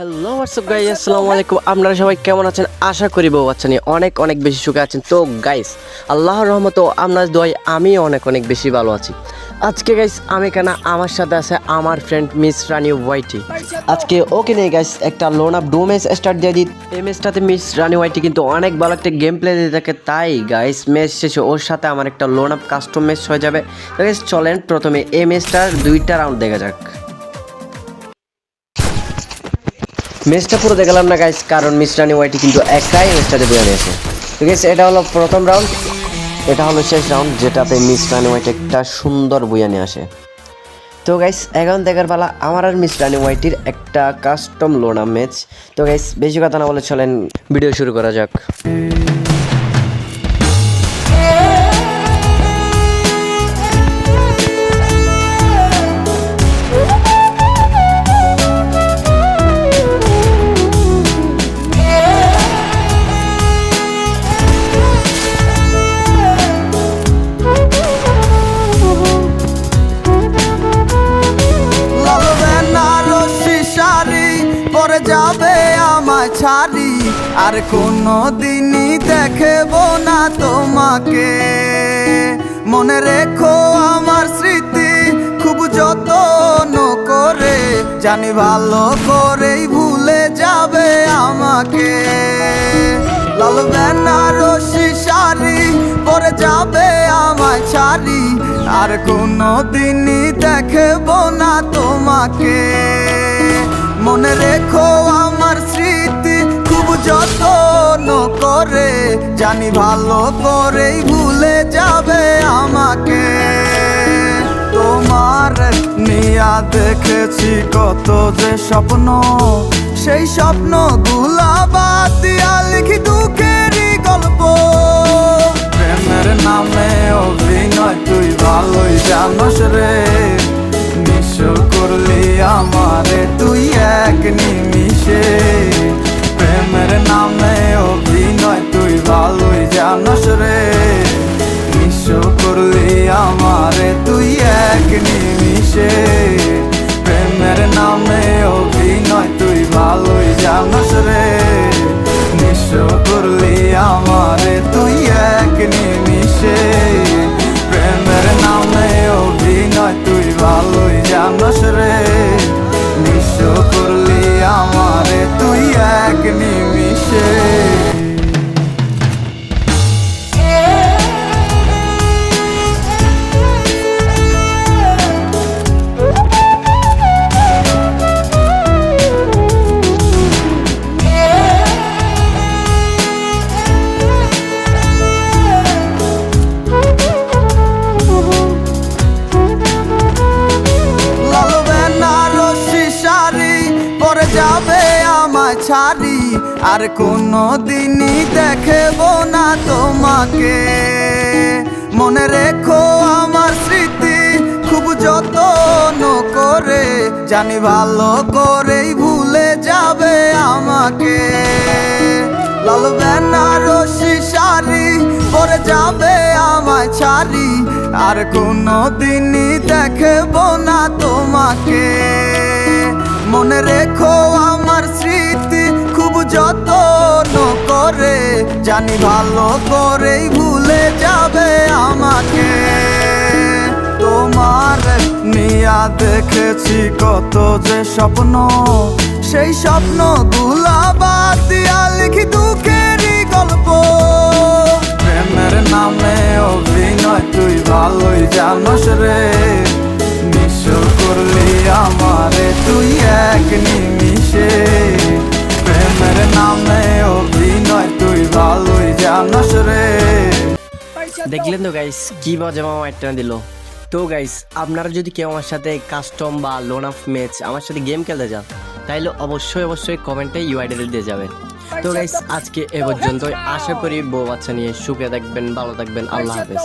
Hello WhatsApp guys, আসসালামু আলাইকুম। আপনারা সবাই কেমন আছেন? আশা করি বউ বাচ্চা নিয়ে অনেক অনেক বেশি সুখে আছেন। তো গাইস, আল্লাহর রহমত ও আপনার দোয়ায় আমি অনেক অনেক বেশি ভালো আছি। আজকে গাইস আমি কেন আমার সাথে আছে আমার ফ্রেন্ড মিস রানি ওয়াইটি। আজকে ওকে নিয়ে গাইস একটা লোন আপ ডো ম্যাচ স্টার্ট দিয়ে দিই। এই ম্যাচটাতে মিস রানি ওয়াইটি কিন্তু অনেক ভালো একটা গেম প্লে দিয়ে থাকে, তাই গাইস ম্যাচ শেষে ওর সাথে আমার একটা লোন আপ কাস্টম ম্যাচ হয়ে যাবে। তো গাইস চলেন প্রথমে এই ম্যাচটার 2টা রাউন্ড দেখা যাক। ম্যাচটা পুরো দেখালাম না গাইস, কারণ মিস রানি ওয়াইটি কিন্তু একাই ম্যাচটাতে বয়ে নিয়েছে। তো গাইস এটা হলো প্রথম রাউন্ড, এটা হলো শেষ রাউন্ড যেটাতে মিস রানি ওয়াইটি একটা সুন্দর বইয়া নিয়ে আসে। তো গাইস এখন দেখার পালা আমার আর মিস রানি ওয়াইটির একটা কাস্টম লোনা ম্যাচ। তো গাইস বেশি কথা না বলে চলেন ভিডিও শুরু করা যাক। যাবে আমায় ছাড়ি আর কোনো দিনই দেখব না তোমাকে। মনে রেখো আমার স্মৃতি খুব যত্ন করে, জানি ভালো করেই ভুলে যাবে আমাকে। লাল বেনারসি শাড়ি পরে যাবে আমায় ছাড়ি আর কোনো দিনই দেখব না তোমাকে। মনে রেখো আমার স্মৃতি খুব যত্ন করে, জানি ভালো করেই ভুলে যাবে আমাকে। তোমার নিয়া দেখেছি কত যে স্বপ্ন, সেই স্বপ্ন গুলা বাদ দিয়া লিখি দুঃখেরই গল্প। প্রেমের নামে অভিনয় তুই ভালোই জানোস রে, করলি আমারে তুই এক নিমিষে। প্রেমের নামে অভিনয় তুই ভালোই জানোস রে, নিঃস্ব করলি আমারে তুই এক নিমিষে। প্রেমের নামে অভিনয় তুই ভালোই জানোস রে, নিঃস্ব করলি আমারে তুই এক নিমিষে। প্রেমের নামে অভিনয় তুই ভালোই জানোস রে, নিঃস্ব করলি আমারে তুই এক নিমিষে। যাবে আমায় ছাড়ি আর কোনো দিনই দেখব না তোমাকে। মনে রেখো আমার স্মৃতি খুব যত্ন করে, জানি ভালো করেই ভুলে যাবে আমাকে। লাল বেনারসি শাড়ি পরে যাবে আমায় ছাড়ি আর কোনো দিনই দেখব না তোমাকে। মনে রেখো আমার স্মৃতি খুব যত্ন করে, জানি ভালো করেই ভুলে যাবে আমাকে। তোমার নিয়া দেখেছি কত যে স্বপ্ন, সেই স্বপ্ন গুলা বাদ দিয়া লিখি দুঃখেরই গল্প। প্রেমের নামে অভিনয় তুই ভালোই জানোস রে, নিঃস্ব করলি আমারে তুই এক নিমিষে। প্রেমের নামে অভিনয় তুই ভালোই জানোস রে। দেখলেন তো গাইস কি বাজে মামা একটা দিল। তো গাইস আপনারা যদি কেউ আমার সাথে কাস্টম বা লোন অফ ম্যাচ আমার সাথে গেম খেলতে চান, তাইলে অবশ্যই কমেন্টে ইউআইডি দিয়ে যাবেন। তো গাইস আজকে এ পর্যন্তই। আশা করি বউ বাচ্চা নিয়ে সুখে থাকবেন, ভালো থাকবেন। আল্লাহ হাফেজ।